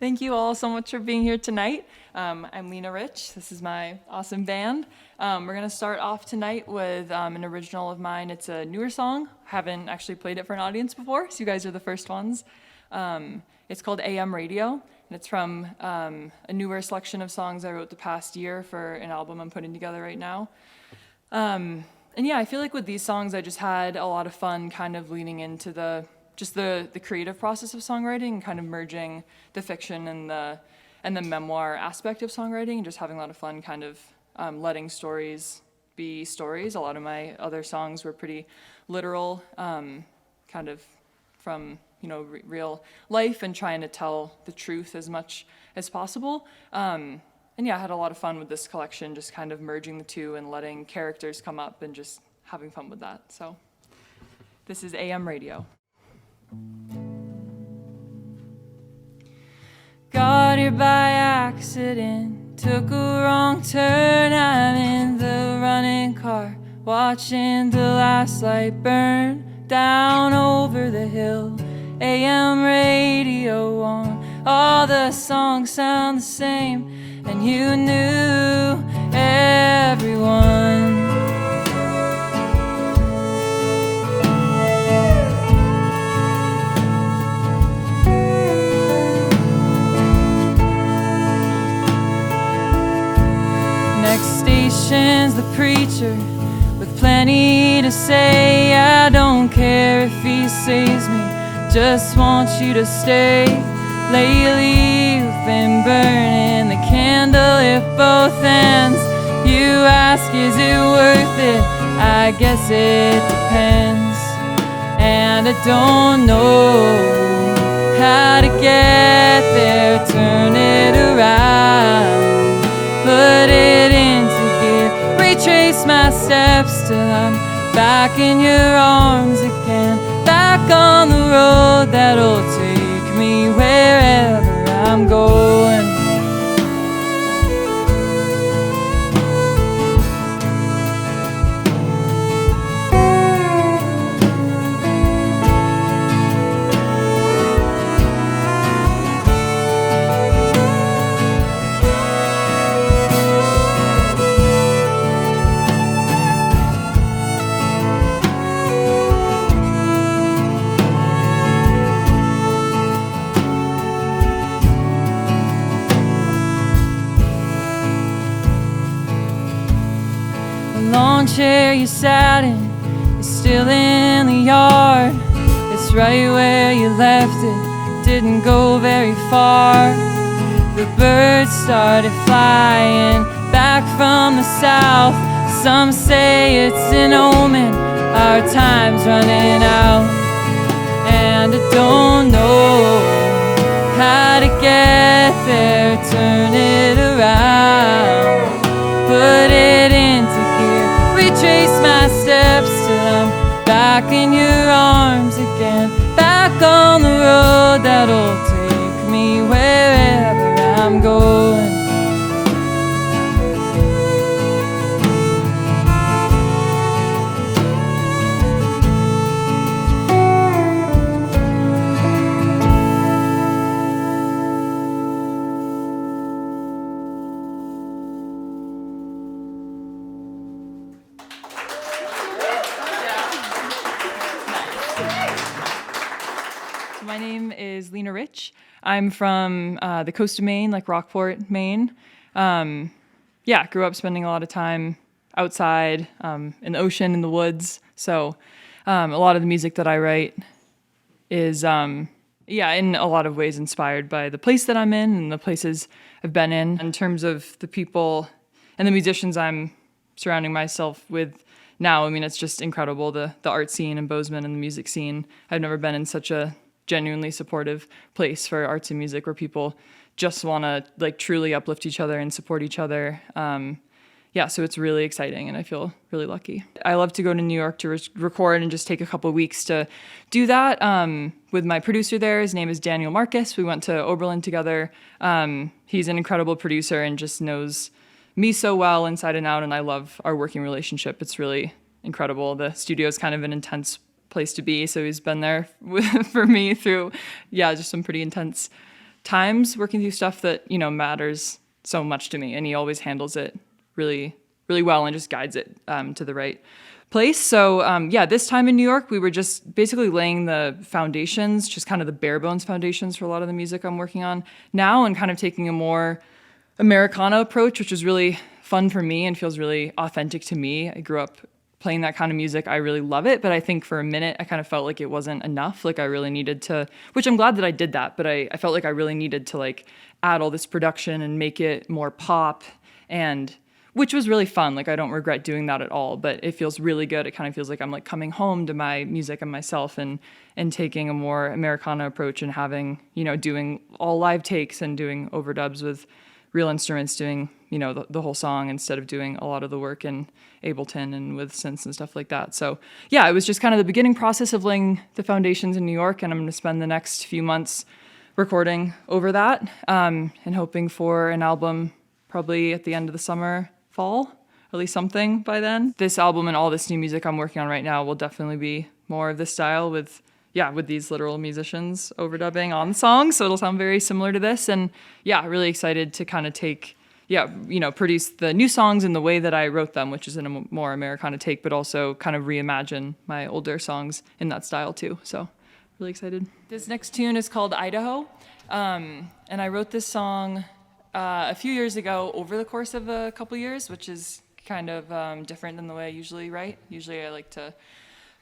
Thank you all so much for being here tonight. I'm Lena Rich. This is my awesome band. We're going to start off tonight with an original of mine. It's a newer song. Haven't actually played it for an audience before, so you guys are the first ones. It's called AM Radio, and it's from a newer selection of songs I wrote the past year for an album I'm putting together right now. And yeah, I feel like with these songs, I just had a lot of fun kind of leaning into the creative process of songwriting and kind of merging the fiction and the memoir aspect of songwriting and just having a lot of fun kind of letting stories be stories. A lot of my other songs were pretty literal, kind of from real life and trying to tell the truth as much as possible. And yeah, I had a lot of fun with this collection, just kind of merging the two and letting characters come up and just having fun with that. So this is AM Radio. Got here by accident, took a wrong turn. I'm in the running car, watching the last light burn down over the hill. AM radio on, all the songs sound the same, and you knew everyone. The preacher with plenty to say. I don't care if he saves me, just want you to stay. Lately you've been burning the candle at both ends. You ask, is it worth it? I guess it depends. And I don't know how to get there, turn it around, put it into gear, retrace my steps till I'm back in your arms again, back on the road that'll take me wherever I'm going. Chair you sat in is still in the yard. It's right where you left it, didn't go very far. The birds started flying back from the south. Some say it's an omen, our time's running out. And I don't know how to get there, turn it around, put it into gear, retrace my steps till I'm back in your arms again, back on the road that'll take me wherever I'm going. My name is Lena Rich. I'm from the coast of Maine, like Rockport, Maine. Grew up spending a lot of time outside, in the ocean, in the woods. So a lot of the music that I write is, in a lot of ways inspired by the place that I'm in and the places I've been in. In terms of the people and the musicians I'm surrounding myself with now, I mean, it's just incredible, the art scene in Bozeman and the music scene. I've never been in such a genuinely supportive place for arts and music where people just want to like truly uplift each other and support each other. So it's really exciting and I feel really lucky. I love to go to New York to record and just take a couple of weeks to do that with my producer there. His name is Daniel Marcus. We went to Oberlin together. He's an incredible producer and just knows me so well inside and out, and I love our working relationship. It's really incredible. The studio is kind of an intense place to be, so he's been there for me through just some pretty intense times working through stuff that, matters so much to me. And he always handles it really, really well and just guides it to the right place. So this time in New York, we were just basically laying the foundations, just kind of the bare bones foundations for a lot of the music I'm working on now, and kind of taking a more Americana approach, which is really fun for me and feels really authentic to me. I grew up playing that kind of music. I really love it, but I think for a minute I kind of felt like it wasn't enough. Like I really needed to, which I'm glad that I did that, but I felt like I really needed to like add all this production and make it more pop, and which was really fun. Like I don't regret doing that at all, but it feels really good. It kind of feels like I'm like coming home to my music and myself, and taking a more Americana approach, and having, doing all live takes and doing overdubs with real instruments, doing, the whole song instead of doing a lot of the work in Ableton and with synths and stuff like that. So yeah, it was just kind of the beginning process of laying the foundations in New York, and I'm going to spend the next few months recording over that, and hoping for an album probably at the end of the summer, fall, at least something by then. This album and all this new music I'm working on right now will definitely be more of this style with these literal musicians overdubbing on the songs. So it'll sound very similar to this. And really excited to kind of produce the new songs in the way that I wrote them, which is in a more Americana take, but also kind of reimagine my older songs in that style too. So really excited. This next tune is called Idaho. And I wrote this song a few years ago over the course of a couple years, which is kind of different than the way I usually write. Usually I like to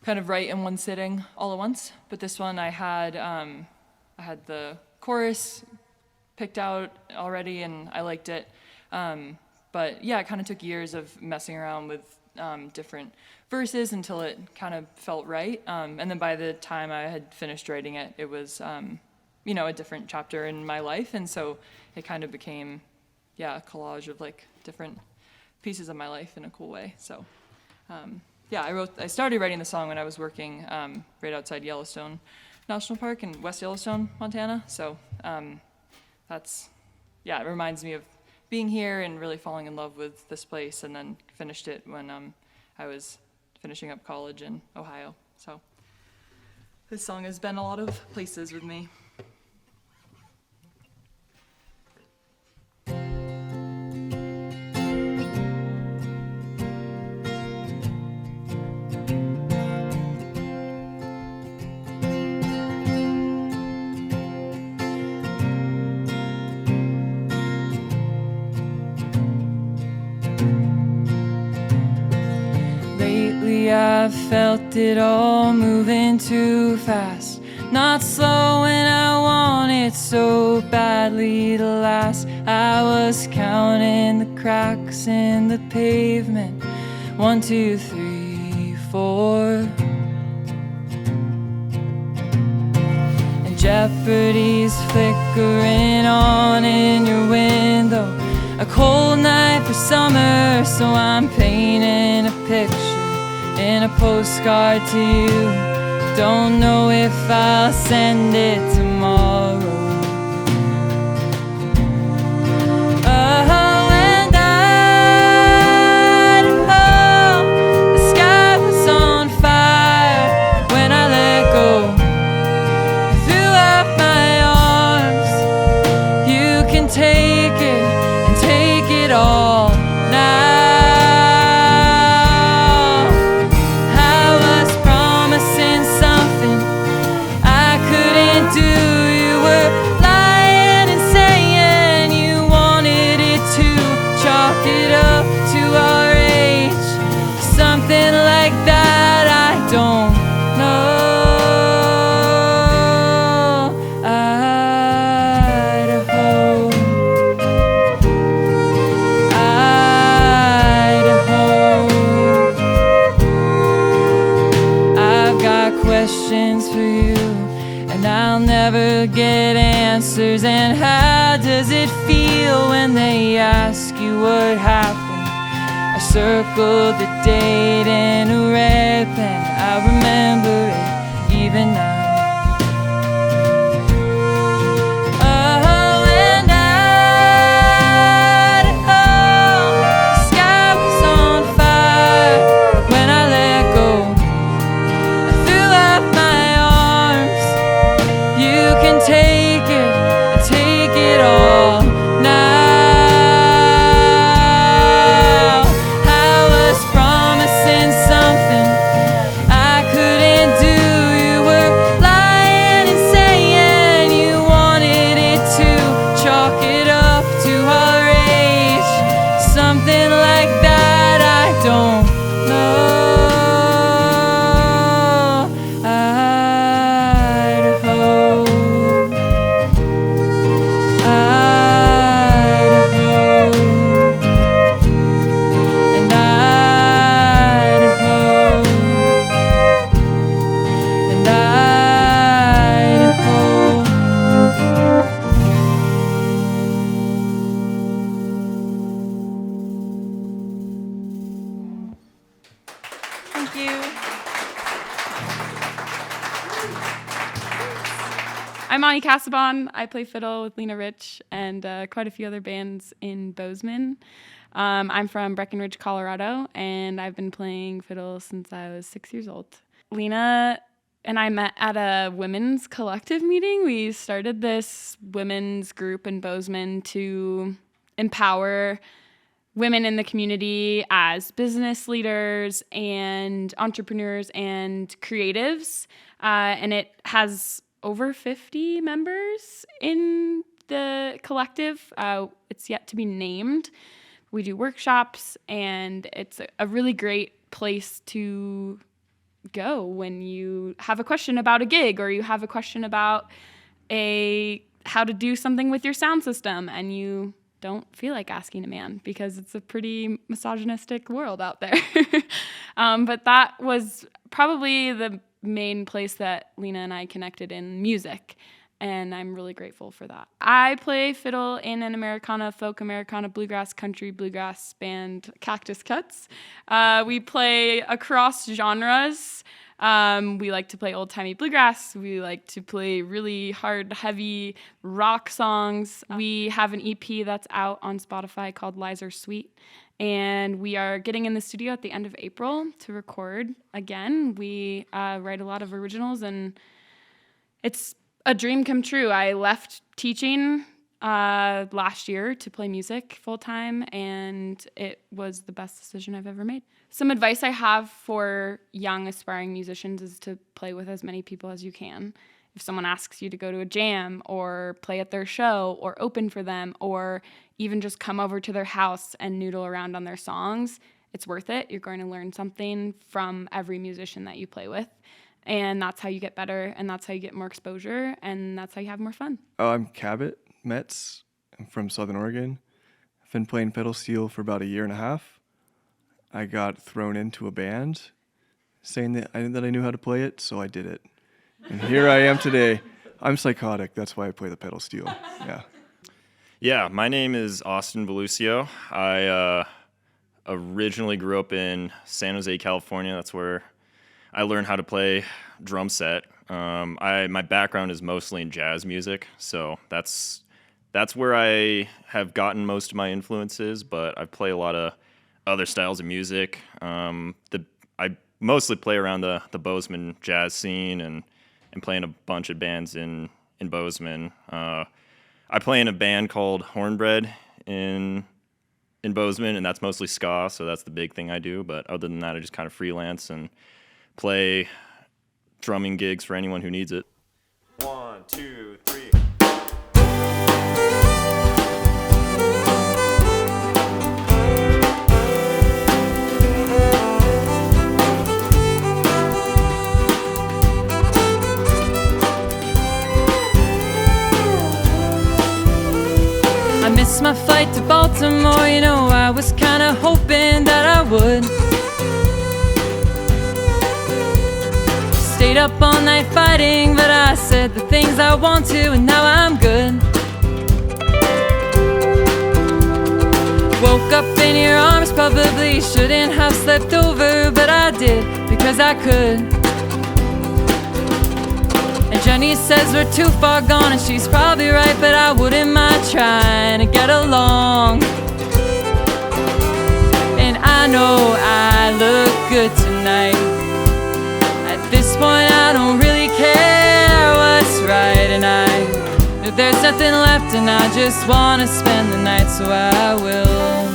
kind of write in one sitting all at once, but this one I had the chorus picked out already and I liked it. But it kind of took years of messing around with different verses until it kind of felt right. And then by the time I had finished writing it, it was a different chapter in my life, and so it kind of became a collage of like different pieces of my life in a cool way. So I started writing the song when I was working right outside Yellowstone National Park in West Yellowstone, Montana. So it reminds me of being here and really falling in love with this place, and then finished it when I was finishing up college in Ohio. So this song has been a lot of places with me. I felt it all moving too fast, not slow when I wanted so badly to last. I was counting the cracks in the pavement, 1, 2, 3, 4. And jeopardy's flickering on in your window, a cold night for summer, so I'm painting a picture in a postcard to you. Don't know if I'll send it tomorrow. Oh, and Idaho, the sky was on fire when I let go. Threw up my arms. You can take it and take it all now. Questions for you, and I'll never get answers. And how does it feel when they ask you what happened? I circled the date in a red pen. I remember it even now. Take I'm Ani Casabon. I play fiddle with Lena Rich and quite a few other bands in Bozeman. I'm from Breckenridge, Colorado, and I've been playing fiddle since I was 6 years old. Lena and I met at a women's collective meeting. We started this women's group in Bozeman to empower women in the community as business leaders and entrepreneurs and creatives. And it has over 50 members in the collective. It's yet to be named. We do workshops, and it's a really great place to go when you have a question about a gig, or you have a question about how to do something with your sound system and you don't feel like asking a man because it's a pretty misogynistic world out there. But that was probably the main place that Lena and I connected in music, and I'm really grateful for that. I play fiddle in an Americana, folk Americana, bluegrass, country bluegrass band, Cactus Cuts. We play across genres. We like to play old-timey bluegrass. We like to play really hard, heavy rock songs. We have an EP that's out on Spotify called Lies Are Sweet, and we are getting in the studio at the end of April to record again. We write a lot of originals, and it's a dream come true. I left teaching last year to play music full-time, and it was the best decision I've ever made. Some advice I have for young aspiring musicians is to play with as many people as you can. If someone asks you to go to a jam or play at their show or open for them or even just come over to their house and noodle around on their songs, it's worth it. You're going to learn something from every musician that you play with. And that's how you get better, and that's how you get more exposure, and that's how you have more fun. I'm Cabot Metz. I'm from Southern Oregon. I've been playing pedal steel for about a year and a half. I got thrown into a band saying that I knew how to play it, so I did it. And here I am today. I'm psychotic. That's why I play the pedal steel. Yeah, my name is Austin Velucio. I originally grew up in San Jose, California. That's where I learned how to play drum set. My background is mostly in jazz music, so that's where I have gotten most of my influences, but I play a lot of other styles of music. I mostly play around the Bozeman jazz scene and play in a bunch of bands in Bozeman. I play in a band called Hornbread in Bozeman, and that's mostly ska, so that's the big thing I do. But other than that, I just kind of freelance and play drumming gigs for anyone who needs it. 1, 2, 3. I missed my flight to Baltimore, you know, I was kinda hoping that I would. Stayed up all night fighting, but I said the things I want to, and now I'm good. Woke up in your arms, probably shouldn't have slept over, but I did, because I could. And Jenny says we're too far gone, and she's probably right, but I wouldn't mind trying to get along. And I know I look good tonight. At this point I don't really care what's right, and I know there's nothing left, and I just wanna spend the night, so I will.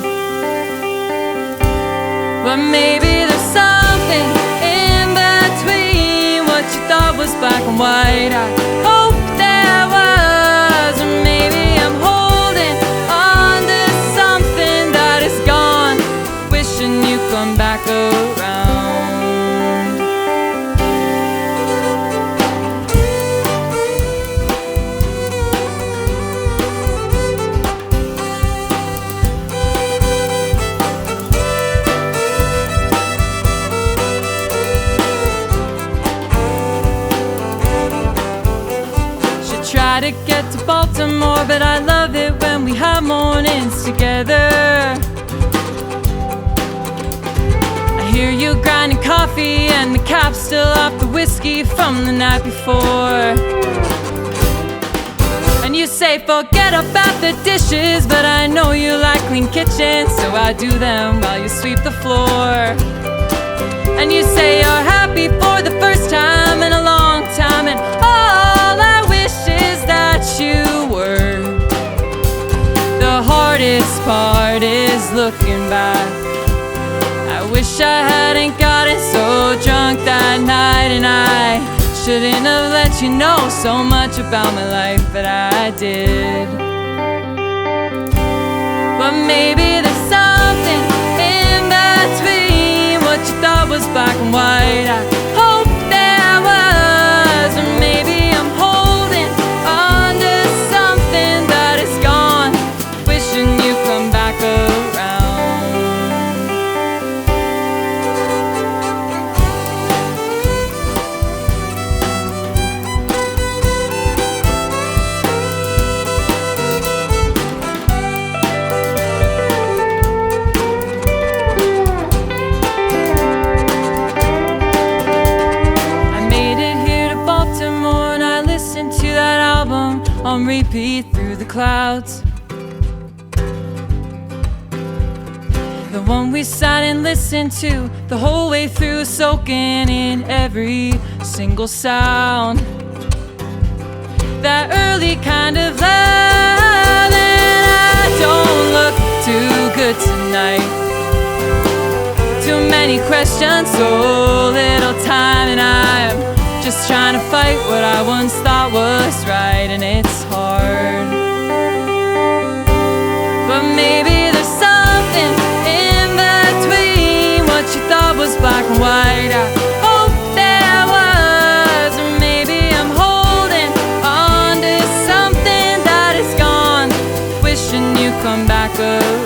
But maybe there's something in between what you thought was black and white. I hope there was, or maybe I'm holding on to something that is gone, wishing you come back around. Try to get to Baltimore, but I love it when we have mornings together. I hear you grinding coffee and the cap's still off the whiskey from the night before. And you say forget about the dishes, but I know you like clean kitchens, so I do them while you sweep the floor. And you say you're happy for the first time in a long time, and all I wish is that you were. The hardest part is looking back. I wish I hadn't gotten so drunk that night, and I shouldn't have let you know so much about my life, but I did. But maybe there's something in between what you thought was black and white. I hope there was. Or maybe I'm holding on to something that is gone, wishing you come back around. On repeat through the clouds, the one we sat and listened to the whole way through, soaking in every single sound. That early kind of love, and I don't look too good tonight. Too many questions, so little time, and I'm just trying to fight what I once thought was right, and it's hard. But maybe there's something in between what you thought was black and white. I hope there was. Or maybe I'm holding on to something that is gone, wishing you come back around.